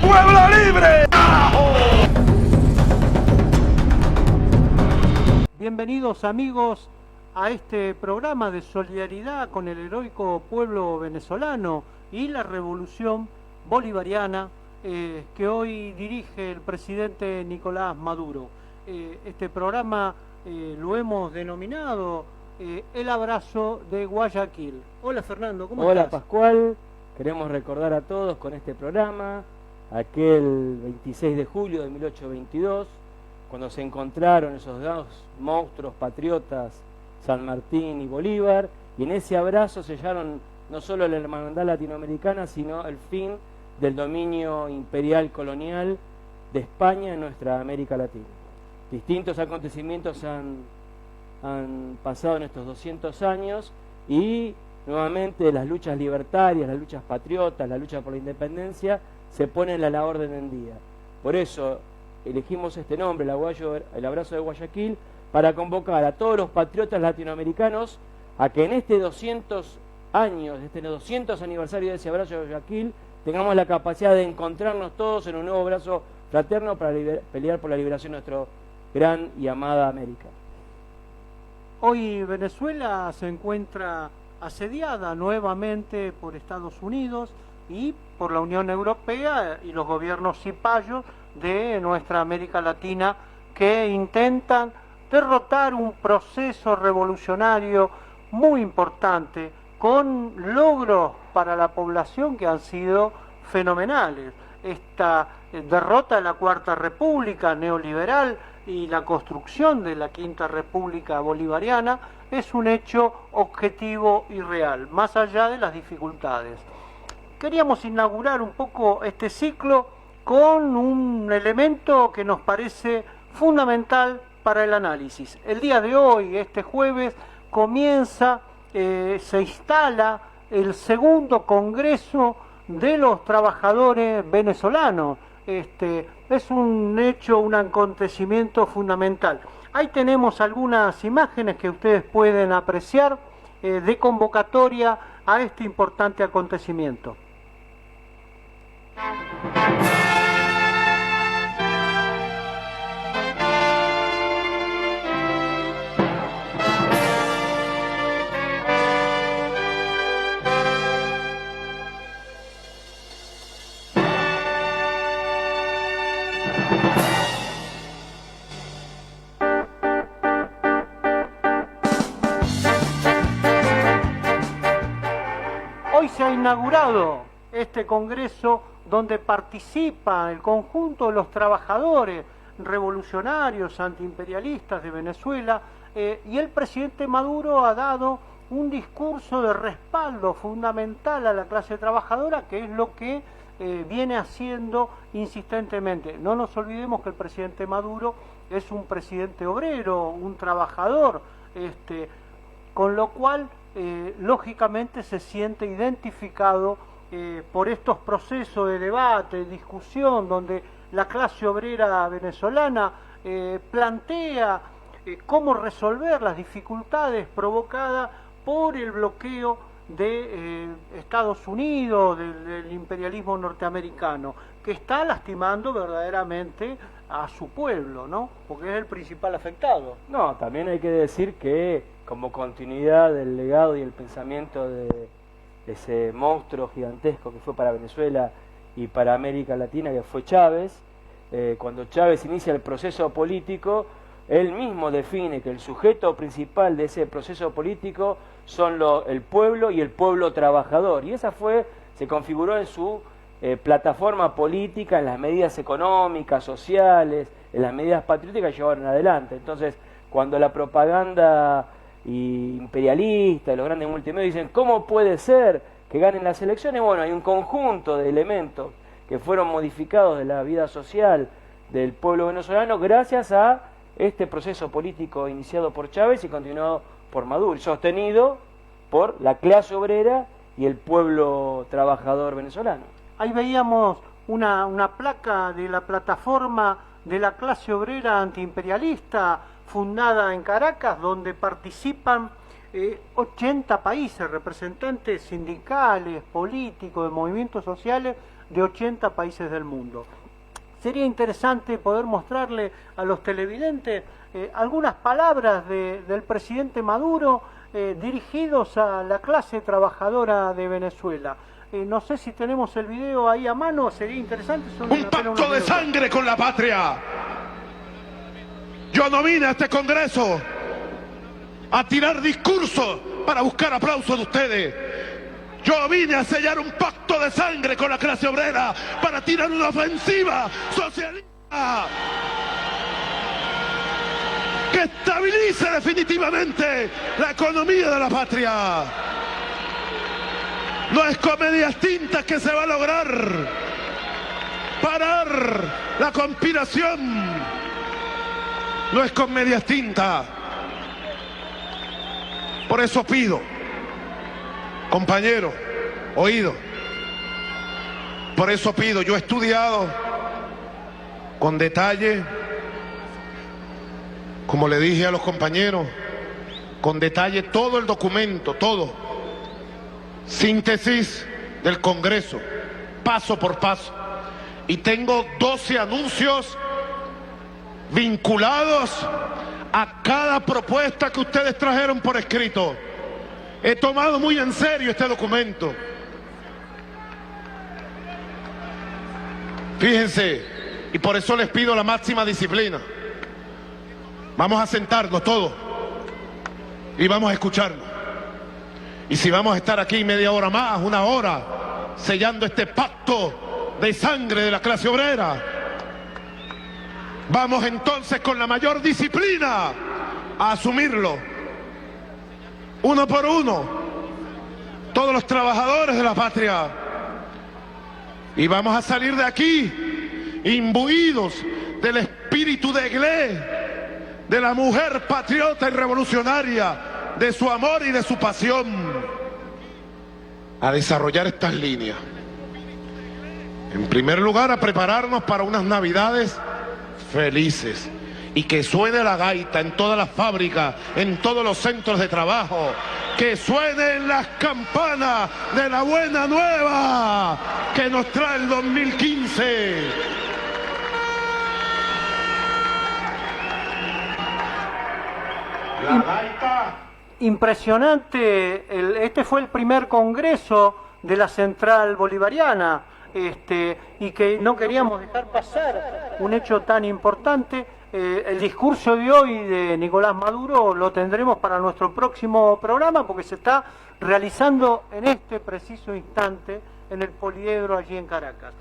pueblo libre! Bienvenidos amigos a este programa de solidaridad con el heroico pueblo venezolano y la revolución bolivariana que hoy dirige el presidente Nicolás Maduro. Este programa lo hemos denominado El Abrazo de Guayaquil. Hola Fernando, ¿cómo estás? Hola Pascual, queremos recordar a todos con este programa aquel 26 de julio de 1822, cuando se encontraron esos dos monstruos patriotas, San Martín y Bolívar, y en ese abrazo sellaron no solo la hermandad latinoamericana, sino el fin del dominio imperial colonial de España en nuestra América Latina. Distintos acontecimientos han pasado en estos 200 años y nuevamente las luchas libertarias, las luchas patriotas, la lucha por la independencia se ponen a la orden del día. Por eso elegimos este nombre, el Abrazo de Guayaquil, para convocar a todos los patriotas latinoamericanos a que en este 200 años, este 200 aniversario de ese Abrazo de Guayaquil, tengamos la capacidad de encontrarnos todos en un nuevo abrazo fraterno para pelear por la liberación de nuestra gran y amada América. Hoy Venezuela se encuentra asediada nuevamente por Estados Unidos y por la Unión Europea y los gobiernos cipayos de nuestra América Latina que intentan derrotar un proceso revolucionario muy importante con logros para la población que han sido fenomenales. Esta derrota de la Cuarta República neoliberal y la construcción de la Quinta República Bolivariana es un hecho objetivo y real, más allá de las dificultades. Queríamos inaugurar un poco este ciclo con un elemento que nos parece fundamental para el análisis. El día de hoy, este jueves, se instala el segundo Congreso de los Trabajadores Venezolanos. Es un hecho, un acontecimiento fundamental. Ahí tenemos algunas imágenes que ustedes pueden apreciar de convocatoria a este importante acontecimiento. Hoy se ha inaugurado este congreso donde participa el conjunto de los trabajadores revolucionarios, antiimperialistas de Venezuela, y el presidente Maduro ha dado un discurso de respaldo fundamental a la clase trabajadora, que es lo que viene haciendo insistentemente. No nos olvidemos que el presidente Maduro es un presidente obrero, un trabajador, con lo cual lógicamente se siente identificado por estos procesos de debate, discusión, donde la clase obrera venezolana plantea cómo resolver las dificultades provocadas por el bloqueo de Estados Unidos, del imperialismo norteamericano, que está lastimando verdaderamente a su pueblo, ¿no? Porque es el principal afectado. No, también hay que decir que como continuidad del legado y el pensamiento de ese monstruo gigantesco que fue para Venezuela y para América Latina, que fue Chávez, cuando Chávez inicia el proceso político, él mismo define que el sujeto principal de ese proceso político son el pueblo y el pueblo trabajador, y esa se configuró en su plataforma política, en las medidas económicas, sociales, en las medidas patrióticas que llevaron adelante. Entonces, cuando la propaganda imperialista, los grandes multimedios dicen ¿cómo puede ser que ganen las elecciones? Bueno, hay un conjunto de elementos que fueron modificados de la vida social del pueblo venezolano gracias a este proceso político iniciado por Chávez y continuado por Maduro, sostenido por la clase obrera y el pueblo trabajador venezolano. Ahí veíamos una placa de la plataforma de la clase obrera antiimperialista fundada en Caracas, donde participan 80 países, representantes sindicales, políticos, de movimientos sociales de 80 países del mundo. Sería interesante poder mostrarle a los televidentes algunas palabras del presidente Maduro dirigidos a la clase trabajadora de Venezuela. No sé si tenemos el video ahí a mano, sería interesante. Un pacto de sangre con la patria. Yo no vine a este Congreso a tirar discursos para buscar aplausos de ustedes. Yo vine a sellar un pacto de sangre con la clase obrera para tirar una ofensiva socialista que estabilice definitivamente la economía de la patria. No es con medias tintas que se va a lograr parar la conspiración. No es con medias tintas. Por eso pido, compañeros, oído. Por eso pido, yo he estudiado con detalle, como le dije a los compañeros, con detalle todo el documento, todo. Síntesis del Congreso, paso por paso. Y tengo 12 anuncios vinculados a cada propuesta que ustedes trajeron por escrito. He tomado muy en serio este documento. Fíjense, y por eso les pido la máxima disciplina. Vamos a sentarnos todos y vamos a escucharnos. Y si vamos a estar aquí media hora más, una hora, sellando este pacto de sangre de la clase obrera, vamos entonces con la mayor disciplina a asumirlo. Uno por uno, todos los trabajadores de la patria. Y vamos a salir de aquí imbuidos del espíritu de Eglé, de la mujer patriota y revolucionaria, de su amor y de su pasión, a desarrollar estas líneas. En primer lugar, a prepararnos para unas Navidades felices y que suene la gaita en todas las fábricas, en todos los centros de trabajo, que suenen las campanas de la buena nueva que nos trae el 2015. La gaita. Impresionante, este fue el primer congreso de la Central Bolivariana, y que no queríamos dejar pasar un hecho tan importante. El discurso de hoy de Nicolás Maduro lo tendremos para nuestro próximo programa, porque se está realizando en este preciso instante en el Poliedro allí en Caracas.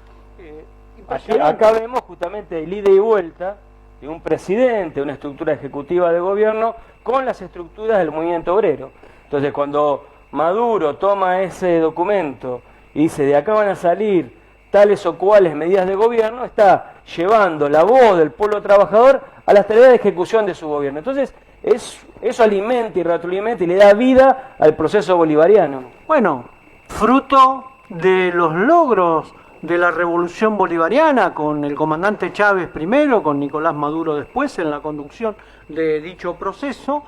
Acá vemos justamente el ida y vuelta de un presidente, una estructura ejecutiva de gobierno con las estructuras del movimiento obrero. Entonces, cuando Maduro toma ese documento y dice de acá van a salir tales o cuales medidas de gobierno, está llevando la voz del pueblo trabajador a las tareas de ejecución de su gobierno. Entonces, eso alimenta y retroalimenta y le da vida al proceso bolivariano. Bueno, fruto de los logros de la revolución bolivariana, con el comandante Chávez primero, con Nicolás Maduro después en la conducción de dicho proceso,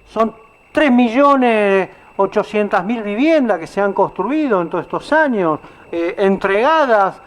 son 3.800.000 viviendas que se han construido en todos estos años, entregadas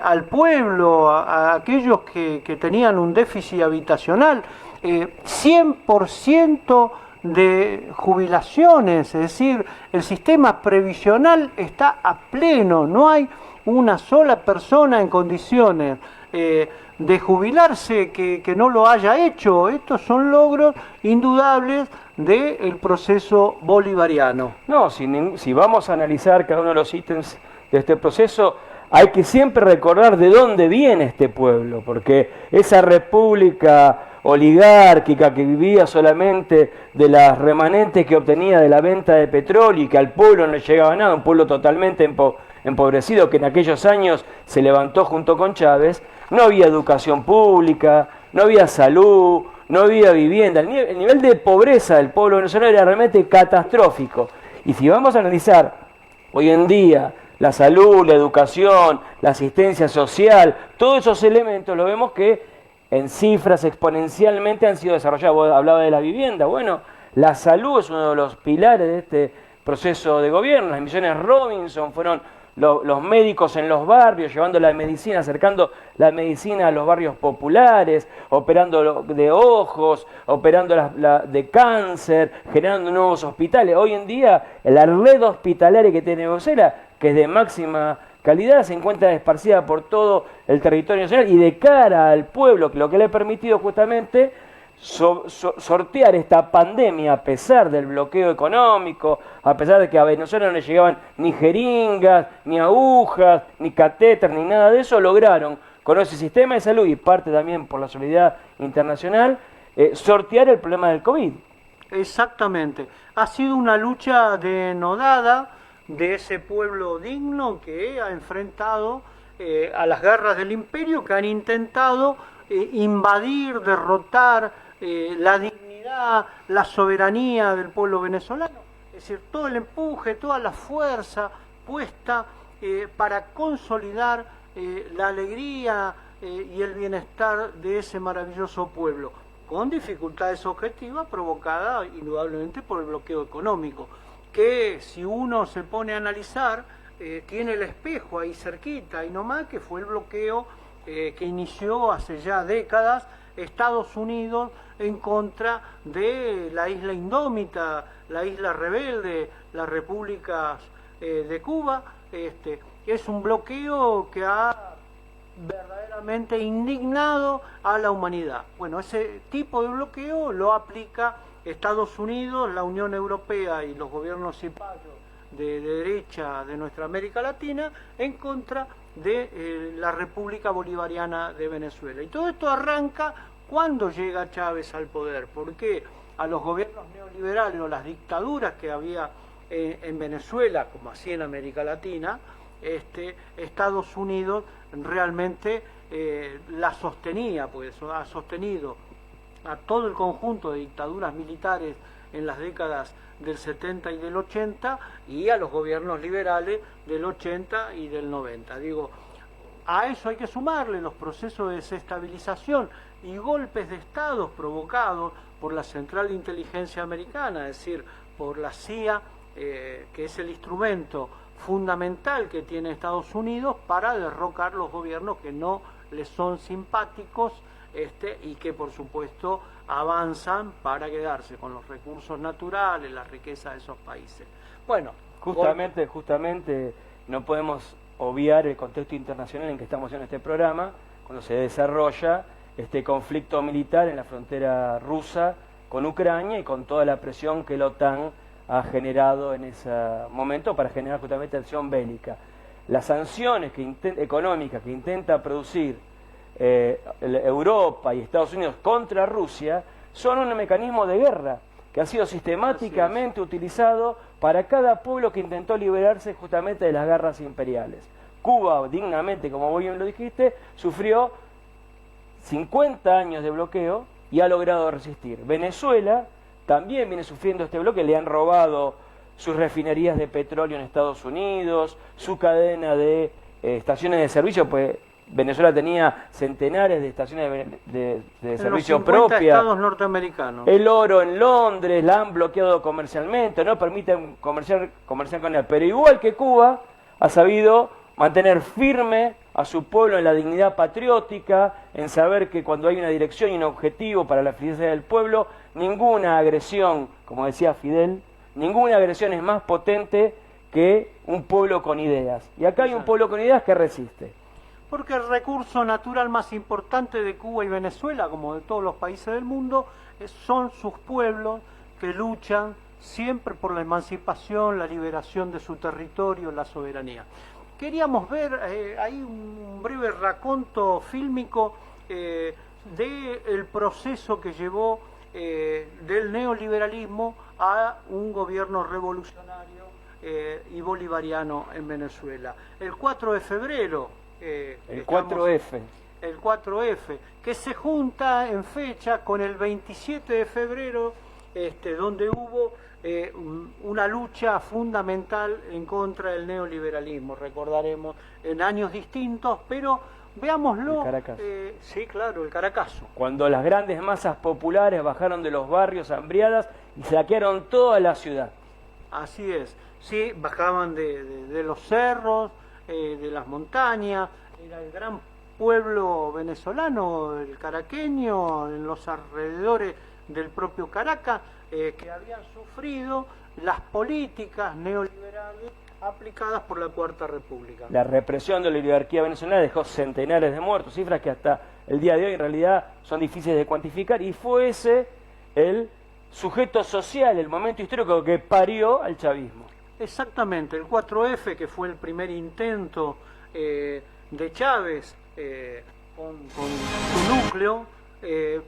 al pueblo, a aquellos que tenían un déficit habitacional, 100% de jubilaciones, es decir, el sistema previsional está a pleno, no hay una sola persona en condiciones de jubilarse que no lo haya hecho. Estos son logros indudables del proceso bolivariano. No, si vamos a analizar cada uno de los ítems de este proceso, hay que siempre recordar de dónde viene este pueblo, porque esa república oligárquica que vivía solamente de las remanentes que obtenía de la venta de petróleo y que al pueblo no le llegaba nada, un pueblo totalmente empobrecido que en aquellos años se levantó junto con Chávez, no había educación pública, no había salud, no había vivienda. El nivel de pobreza del pueblo venezolano era realmente catastrófico. Y si vamos a analizar hoy en día la salud, la educación, la asistencia social, todos esos elementos, lo vemos que en cifras exponencialmente han sido desarrollados. Vos hablaba de la vivienda. Bueno, la salud es uno de los pilares de este proceso de gobierno. Las misiones Robinson fueron los médicos en los barrios, llevando la medicina, acercando la medicina a los barrios populares, operando de ojos, operando de cáncer, generando nuevos hospitales. Hoy en día la red hospitalaria que tiene Venezuela, que es de máxima calidad, se encuentra esparcida por todo el territorio nacional y de cara al pueblo, lo que le ha permitido justamente sortear esta pandemia a pesar del bloqueo económico, a pesar de que a Venezuela no le llegaban ni jeringas, ni agujas, ni catéter, ni nada de eso, lograron con ese sistema de salud y parte también por la solidaridad internacional, sortear el problema del COVID. Exactamente. Ha sido una lucha denodada de ese pueblo digno que ha enfrentado a las garras del imperio, que han intentado invadir, derrotar la dignidad, la soberanía del pueblo venezolano. Es decir, todo el empuje, toda la fuerza puesta para consolidar la alegría y el bienestar de ese maravilloso pueblo, con dificultades objetivas provocadas indudablemente por el bloqueo económico, que si uno se pone a analizar, tiene el espejo ahí cerquita y nomás, que fue el bloqueo que inició hace ya décadas Estados Unidos en contra de la isla indómita, la isla rebelde, las repúblicas de Cuba. Es un bloqueo que ha verdaderamente indignado a la humanidad. Bueno, ese tipo de bloqueo lo aplica Estados Unidos, la Unión Europea y los gobiernos cipayos de derecha de nuestra América Latina en contra de la República Bolivariana de Venezuela. Y todo esto arranca cuando llega Chávez al poder, porque a los gobiernos neoliberales o las dictaduras que había en Venezuela, como así en América Latina, Estados Unidos realmente la sostenía, pues ha sostenido a todo el conjunto de dictaduras militares en las décadas del 70 y del 80 y a los gobiernos liberales del 80 y del 90. Digo, a eso hay que sumarle los procesos de desestabilización y golpes de estados provocados por la Central de Inteligencia Americana, es decir, por la CIA, que es el instrumento fundamental que tiene Estados Unidos para derrocar los gobiernos que no les son simpáticos y que por supuesto avanzan para quedarse con los recursos naturales, la riqueza de esos países. Bueno, justamente no podemos obviar el contexto internacional en que estamos en este programa, cuando se desarrolla este conflicto militar en la frontera rusa con Ucrania y con toda la presión que la OTAN ha generado en ese momento para generar justamente acción bélica. Las sanciones económicas que intenta producir Europa y Estados Unidos contra Rusia son un mecanismo de guerra que ha sido sistemáticamente utilizado para cada pueblo que intentó liberarse justamente de las garras imperiales. Cuba, dignamente, como vos bien lo dijiste, sufrió 50 años de bloqueo y ha logrado resistir. Venezuela también viene sufriendo este bloqueo, le han robado sus refinerías de petróleo en Estados Unidos, su cadena de estaciones de servicio, pues Venezuela tenía centenares de estaciones de servicio propias. Estados norteamericanos. El oro en Londres, la han bloqueado comercialmente, no permiten comerciar con él. Pero igual que Cuba, ha sabido mantener firme a su pueblo en la dignidad patriótica, en saber que cuando hay una dirección y un objetivo para la felicidad del pueblo, ninguna agresión, como decía Fidel, ninguna agresión es más potente que un pueblo con ideas. Y acá hay un pueblo con ideas que resiste. Porque el recurso natural más importante de Cuba y Venezuela, como de todos los países del mundo, son sus pueblos que luchan siempre por la emancipación, la liberación de su territorio, la soberanía. Queríamos ver ahí un breve raconto fílmico del proceso que llevó del neoliberalismo a un gobierno revolucionario y bolivariano en Venezuela. El 4 de febrero, el 4F. El 4F, que se junta en fecha con el 27 de febrero, donde hubo una lucha fundamental en contra del neoliberalismo, recordaremos, en años distintos, pero veámoslo. El Caracazo. Sí, claro, el Caracazo. Cuando las grandes masas populares bajaron de los barrios hambriadas y saquearon toda la ciudad. Así es, sí, bajaban de los cerros, de las montañas, era el gran pueblo venezolano, el caraqueño, en los alrededores del propio Caracas, que habían sufrido las políticas neoliberales aplicadas por la Cuarta República. La represión de la oligarquía venezolana dejó centenares de muertos, cifras que hasta el día de hoy en realidad son difíciles de cuantificar, y fue ese el sujeto social, el momento histórico que parió al chavismo. Exactamente, el 4F, que fue el primer intento de Chávez con su núcleo,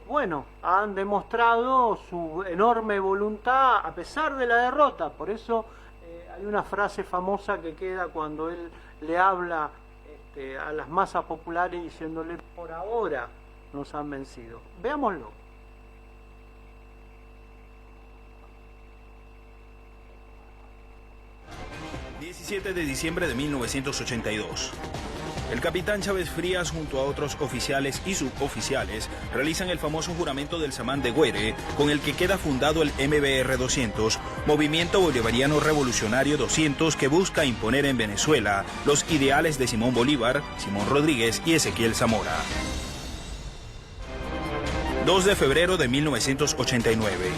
bueno, han demostrado su enorme voluntad a pesar de la derrota. Por eso hay una frase famosa que queda cuando él le habla a las masas populares diciéndole: por ahora nos han vencido. Veámoslo. ...17 de diciembre de 1982... El capitán Chávez Frías junto a otros oficiales y suboficiales realizan el famoso juramento del Samán de Güere, con el que queda fundado el MBR 200, Movimiento Bolivariano Revolucionario 200, que busca imponer en Venezuela los ideales de Simón Bolívar, Simón Rodríguez y Ezequiel Zamora. 2 de febrero de 1989.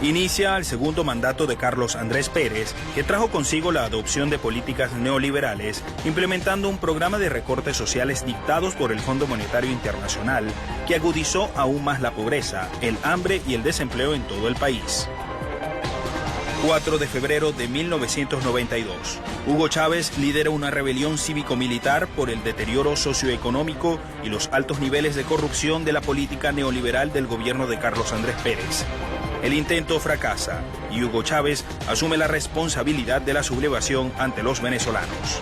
Inicia el segundo mandato de Carlos Andrés Pérez, que trajo consigo la adopción de políticas neoliberales, implementando un programa de recortes sociales dictados por el Fondo Monetario Internacional, que agudizó aún más la pobreza, el hambre y el desempleo en todo el país. 4 de febrero de 1992. Hugo Chávez lidera una rebelión cívico-militar por el deterioro socioeconómico y los altos niveles de corrupción de la política neoliberal del gobierno de Carlos Andrés Pérez. El intento fracasa y Hugo Chávez asume la responsabilidad de la sublevación ante los venezolanos.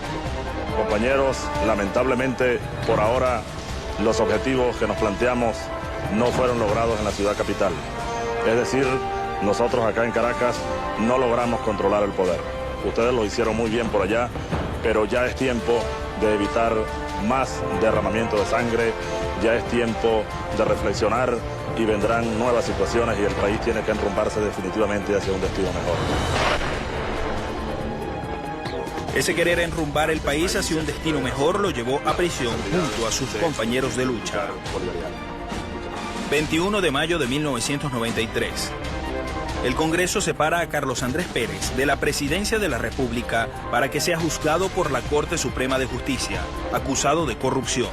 Compañeros, lamentablemente, por ahora, los objetivos que nos planteamos no fueron logrados en la ciudad capital. Es decir, nosotros acá en Caracas no logramos controlar el poder. Ustedes lo hicieron muy bien por allá, pero ya es tiempo de evitar más derramamiento de sangre, ya es tiempo de reflexionar y vendrán nuevas situaciones y el país tiene que enrumbarse definitivamente hacia un destino mejor. Ese querer enrumbar el país hacia un destino mejor lo llevó a prisión junto a sus compañeros de lucha. 21 de mayo de 1993. El Congreso separa a Carlos Andrés Pérez de la presidencia de la República para que sea juzgado por la Corte Suprema de Justicia, acusado de corrupción.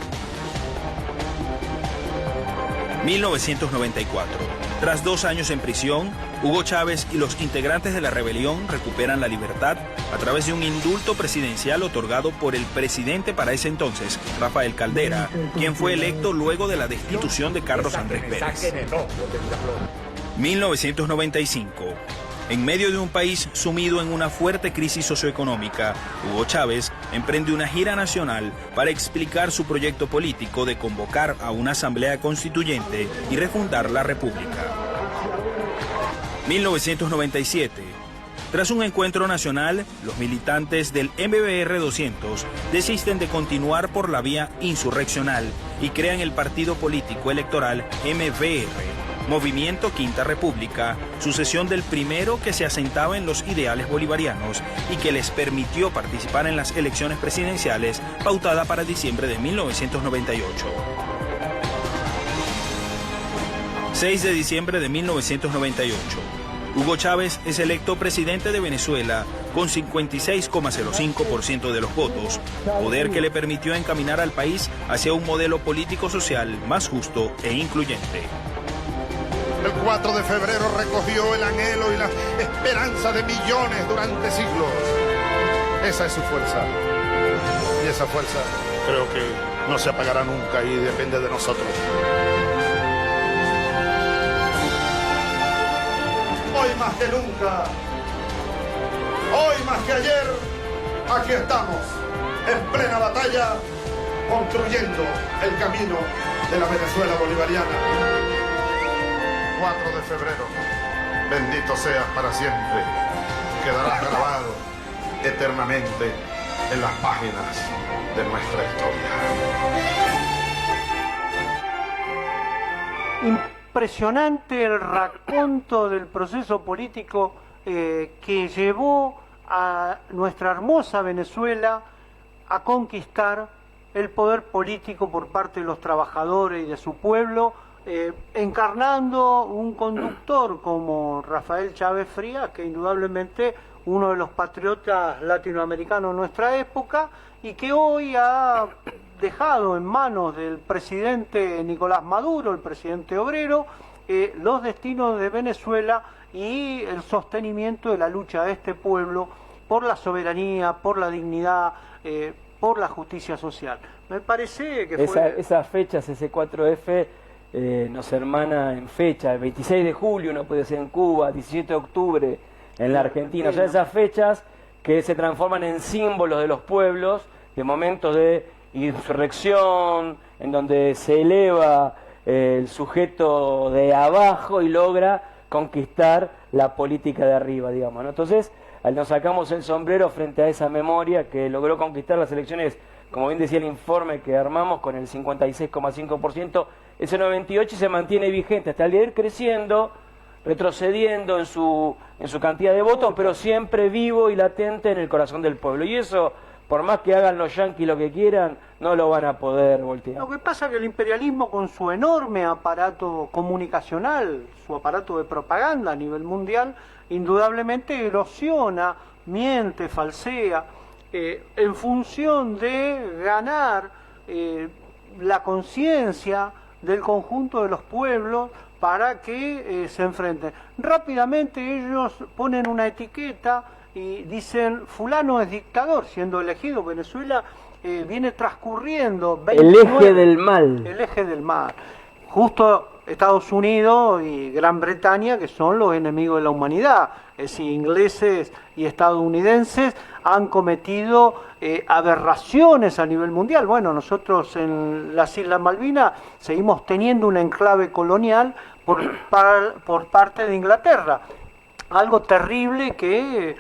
1994. Tras 2 años en prisión, Hugo Chávez y los integrantes de la rebelión recuperan la libertad a través de un indulto presidencial otorgado por el presidente para ese entonces, Rafael Caldera, quien fue electo luego de la destitución de Carlos Andrés Pérez. 1995. En medio de un país sumido en una fuerte crisis socioeconómica, Hugo Chávez emprende una gira nacional para explicar su proyecto político de convocar a una asamblea constituyente y refundar la República. 1997. Tras un encuentro nacional, los militantes del MBR 200 desisten de continuar por la vía insurreccional y crean el partido político electoral MBR. Movimiento Quinta República, sucesión del primero que se asentaba en los ideales bolivarianos y que les permitió participar en las elecciones presidenciales pautada para diciembre de 1998. 6 de diciembre de 1998. Hugo Chávez es electo presidente de Venezuela con 56,05% de los votos, poder que le permitió encaminar al país hacia un modelo político-social más justo e incluyente. El 4 de febrero recogió el anhelo y la esperanza de millones durante siglos. Esa es su fuerza. Y esa fuerza creo que no se apagará nunca y depende de nosotros. Hoy más que nunca, hoy más que ayer, aquí estamos, en plena batalla, construyendo el camino de la Venezuela bolivariana. 4 de febrero, bendito seas para siempre, quedarás grabado eternamente en las páginas de nuestra historia. Impresionante el raconto del proceso político que llevó a nuestra hermosa Venezuela a conquistar el poder político por parte de los trabajadores y de su pueblo, encarnando un conductor como Rafael Chávez Frías, que indudablemente uno de los patriotas latinoamericanos de nuestra época, y que hoy ha dejado en manos del presidente Nicolás Maduro, el presidente obrero, los destinos de Venezuela y el sostenimiento de la lucha de este pueblo por la soberanía, por la dignidad, por la justicia social. Me parece que esas fechas, ese 4F, nos hermana en fecha. El 26 de julio no puede ser en Cuba, 17 de octubre en la Argentina. O sea, esas fechas que se transforman en símbolos de los pueblos, de momentos de insurrección, en donde se eleva el sujeto de abajo y logra conquistar la política de arriba, digamos, ¿no? Entonces, nos sacamos el sombrero frente a esa memoria que logró conquistar las elecciones, como bien decía el informe que armamos, con el 56,5%, ese 98 y se mantiene vigente hasta el día de ir creciendo, retrocediendo en su cantidad de votos, pero siempre vivo y latente en el corazón del pueblo. Y eso, por más que hagan los yanquis lo que quieran, no lo van a poder voltear. Lo que pasa es que el imperialismo, con su enorme aparato comunicacional, su aparato de propaganda a nivel mundial, indudablemente erosiona, miente, falsea, en función de ganar la conciencia del conjunto de los pueblos para que se enfrenten. Rápidamente ellos ponen una etiqueta y dicen fulano es dictador, siendo elegido. Venezuela viene transcurriendo 29, el eje del mal. El eje del mal. Justo Estados Unidos y Gran Bretaña, que son los enemigos de la humanidad, es decir, ingleses y estadounidenses han cometido aberraciones a nivel mundial. Bueno, nosotros en las Islas Malvinas seguimos teniendo un enclave colonial por parte de Inglaterra. Algo terrible que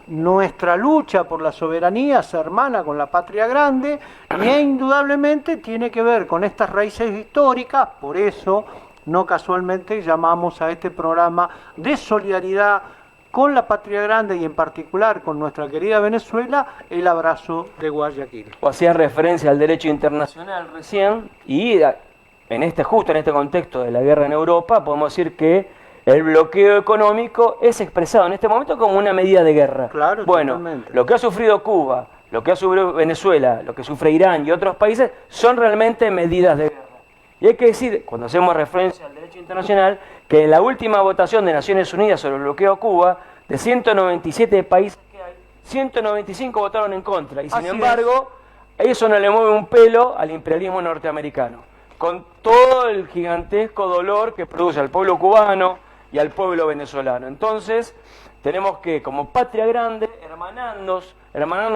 nuestra lucha por la soberanía se hermana con la patria grande y indudablemente tiene que ver con estas raíces históricas. Por eso, no casualmente, llamamos a este programa de solidaridad con la patria grande y en particular con nuestra querida Venezuela, el abrazo de Guayaquil. O hacía referencia al derecho internacional recién, y justo en este contexto de la guerra en Europa, podemos decir que el bloqueo económico es expresado en este momento como una medida de guerra. Claro, bueno, totalmente. Lo que ha sufrido Cuba, lo que ha sufrido Venezuela, lo que sufre Irán y otros países son realmente medidas de guerra. Y hay que decir, cuando hacemos referencia al derecho internacional, que en la última votación de Naciones Unidas sobre el bloqueo a Cuba, de 197 países que hay, 195 votaron en contra. Y sin embargo, eso no le mueve un pelo al imperialismo norteamericano, con todo el gigantesco dolor que produce al pueblo cubano y al pueblo venezolano. Entonces, tenemos que, como patria grande, hermanarnos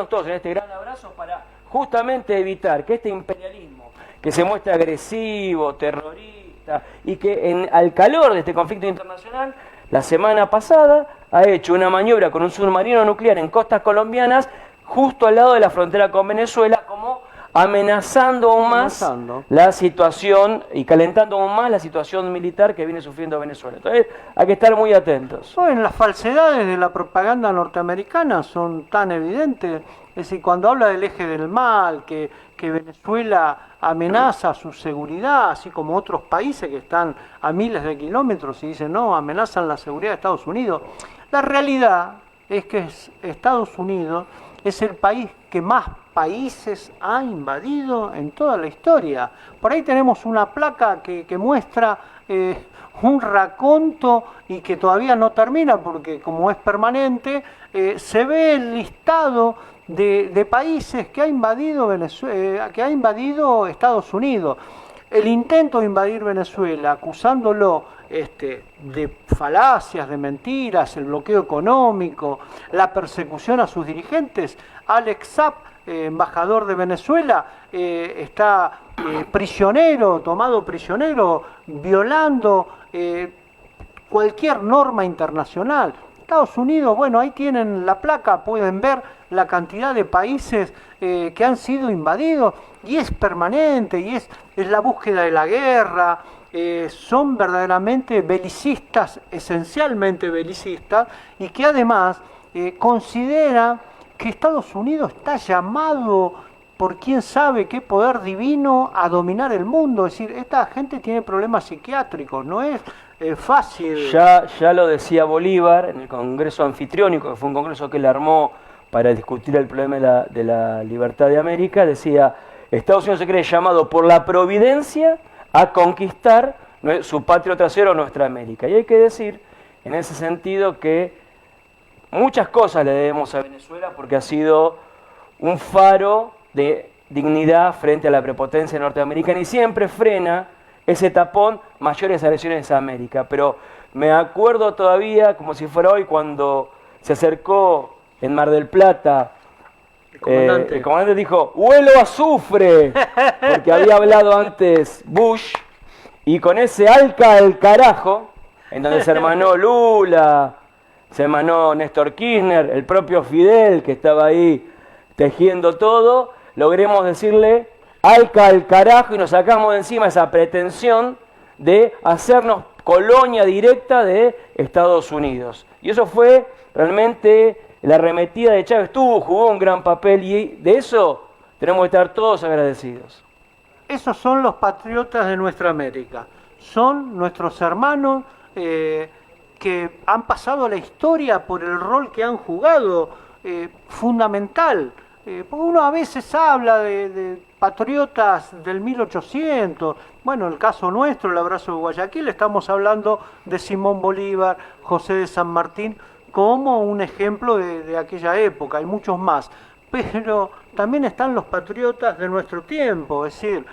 todos en este gran abrazo para justamente evitar que este imperialismo, que se muestra agresivo, terrorista, y que al calor de este conflicto internacional, la semana pasada ha hecho una maniobra con un submarino nuclear en costas colombianas, justo al lado de la frontera con Venezuela, como amenazando aún más la situación y calentando aún más la situación militar que viene sufriendo Venezuela. Entonces hay que estar muy atentos. Bueno, las falsedades de la propaganda norteamericana son tan evidentes. Es decir, cuando habla del eje del mal, que Venezuela amenaza su seguridad, así como otros países que están a miles de kilómetros y dicen, no, amenazan la seguridad de Estados Unidos. La realidad es que Estados Unidos es el país que más países ha invadido en toda la historia. Por ahí tenemos una placa que muestra un raconto y que todavía no termina porque como es permanente, se ve el listado de países que ha invadido que ha invadido Estados Unidos. El intento de invadir Venezuela, acusándolo de falacias, de mentiras, el bloqueo económico, la persecución a sus dirigentes. Alex Saab, embajador de Venezuela, está tomado prisionero, violando cualquier norma internacional. Estados Unidos, bueno, ahí tienen la placa, pueden ver la cantidad de países que han sido invadidos y es permanente y es la búsqueda de la guerra. Son verdaderamente belicistas, esencialmente belicistas, y que además considera que Estados Unidos está llamado por quién sabe qué poder divino a dominar el mundo. Es decir, esta gente tiene problemas psiquiátricos, no es fácil. Ya lo decía Bolívar en el Congreso Anfitriónico, que fue un congreso que él armó para discutir el problema de la libertad de América. Decía, Estados Unidos se cree llamado por la providencia a conquistar su patrio trasero, nuestra América. Y hay que decir, en ese sentido, que muchas cosas le debemos a Venezuela porque ha sido un faro de dignidad frente a la prepotencia norteamericana y siempre frena ese tapón, mayores agresiones a América. Pero me acuerdo todavía, como si fuera hoy, cuando se acercó en Mar del Plata, el comandante dijo, ¡huelo a azufre! Porque había hablado antes Bush, y con ese alca al carajo, en donde se hermanó Lula, se hermanó Néstor Kirchner, el propio Fidel, que estaba ahí tejiendo todo, logremos decirle alca al carajo y nos sacamos de encima esa pretensión de hacernos colonia directa de Estados Unidos. Y eso fue realmente la arremetida de Chávez, jugó un gran papel y de eso tenemos que estar todos agradecidos. Esos son los patriotas de nuestra América, son nuestros hermanos que han pasado a la historia por el rol que han jugado, fundamental. Porque uno a veces habla de patriotas del 1800, bueno, el caso nuestro, el abrazo de Guayaquil, estamos hablando de Simón Bolívar, José de San Martín, como un ejemplo de aquella época, hay muchos más. Pero también están los patriotas de nuestro tiempo, es decir,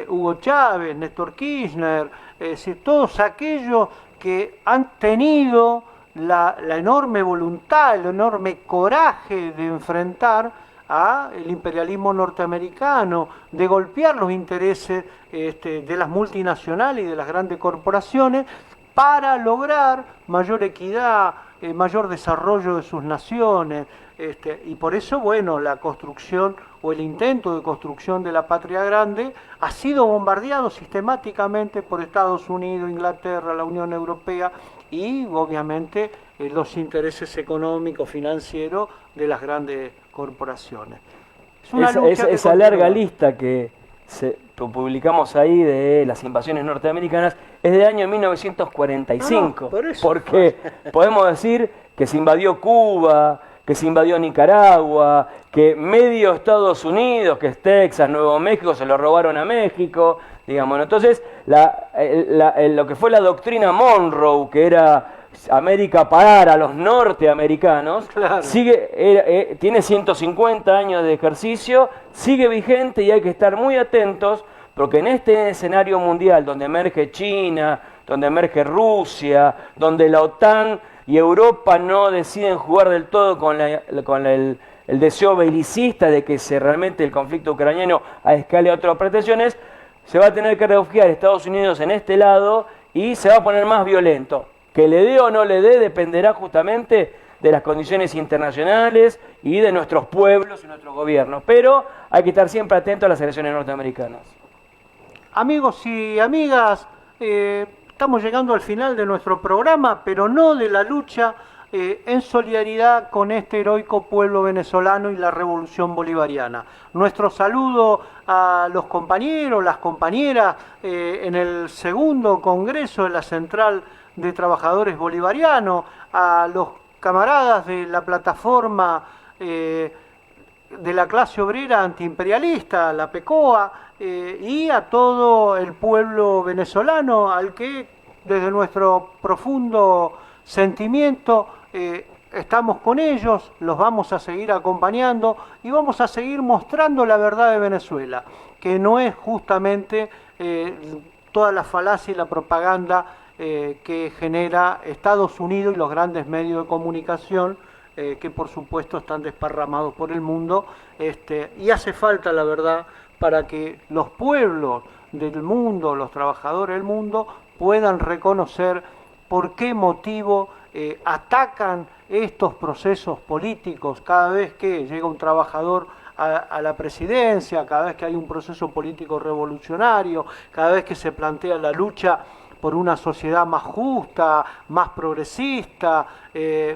Hugo Chávez, Néstor Kirchner, es decir, todos aquellos que han tenido la enorme voluntad, el enorme coraje de enfrentar el imperialismo norteamericano, de golpear los intereses de las multinacionales y de las grandes corporaciones para lograr mayor equidad, mayor desarrollo de sus naciones, y por eso, bueno, la construcción o el intento de construcción de la patria grande ha sido bombardeado sistemáticamente por Estados Unidos, Inglaterra, la Unión Europea y obviamente los intereses económicos, financieros de las grandes corporaciones. Es una lucha esa larga lista que publicamos ahí de las invasiones norteamericanas es del año 1945, porque podemos decir que se invadió Cuba, que se invadió Nicaragua, que medio Estados Unidos, que es Texas, Nuevo México, se lo robaron a México, digamos. Entonces, lo que fue la doctrina Monroe, que era América para los norteamericanos, claro, tiene 150 años de ejercicio, sigue vigente y hay que estar muy atentos, porque en este escenario mundial donde emerge China, donde emerge Rusia, donde la OTAN y Europa no deciden jugar del todo con el deseo belicista de que realmente el conflicto ucraniano escale a otras pretensiones, se va a tener que refugiar Estados Unidos en este lado y se va a poner más violento. Que le dé o no le dé dependerá justamente de las condiciones internacionales y de nuestros pueblos y nuestros gobiernos. Pero hay que estar siempre atentos a las elecciones norteamericanas. Amigos y amigas, estamos llegando al final de nuestro programa, pero no de la lucha en solidaridad con este heroico pueblo venezolano y la revolución bolivariana. Nuestro saludo a los compañeros, las compañeras en el segundo congreso de la Central de Trabajadores Bolivarianos, a los camaradas de la plataforma de la clase obrera antiimperialista, la PECOA, y a todo el pueblo venezolano al que desde nuestro profundo sentimiento estamos con ellos, los vamos a seguir acompañando y vamos a seguir mostrando la verdad de Venezuela, que no es justamente toda la falacia y la propaganda que genera Estados Unidos y los grandes medios de comunicación que por supuesto están desparramados por el mundo, y hace falta la verdad para que los pueblos del mundo, los trabajadores del mundo puedan reconocer por qué motivo atacan estos procesos políticos cada vez que llega un trabajador a la presidencia, cada vez que hay un proceso político revolucionario, cada vez que se plantea la lucha por una sociedad más justa, más progresista,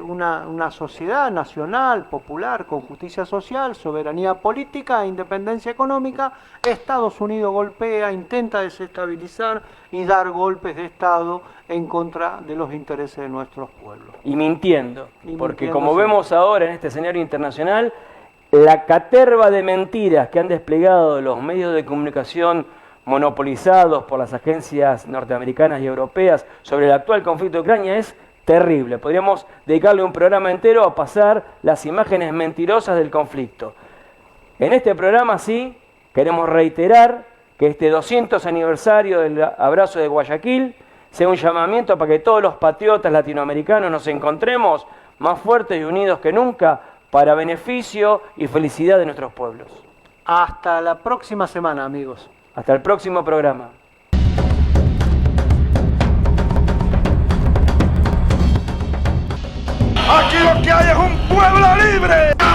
una sociedad nacional, popular, con justicia social, soberanía política e independencia económica. Estados Unidos golpea, intenta desestabilizar y dar golpes de Estado en contra de los intereses de nuestros pueblos. Y mintiendo, porque mintiendo como siempre. vemos ahora en este escenario internacional, la caterva de mentiras que han desplegado los medios de comunicación monopolizados por las agencias norteamericanas y europeas sobre el actual conflicto de Ucrania es terrible. Podríamos dedicarle un programa entero a pasar las imágenes mentirosas del conflicto. En este programa sí queremos reiterar que este 200 aniversario del abrazo de Guayaquil sea un llamamiento para que todos los patriotas latinoamericanos nos encontremos más fuertes y unidos que nunca para beneficio y felicidad de nuestros pueblos. Hasta la próxima semana, amigos. Hasta el próximo programa. Aquí lo que hay es un pueblo libre.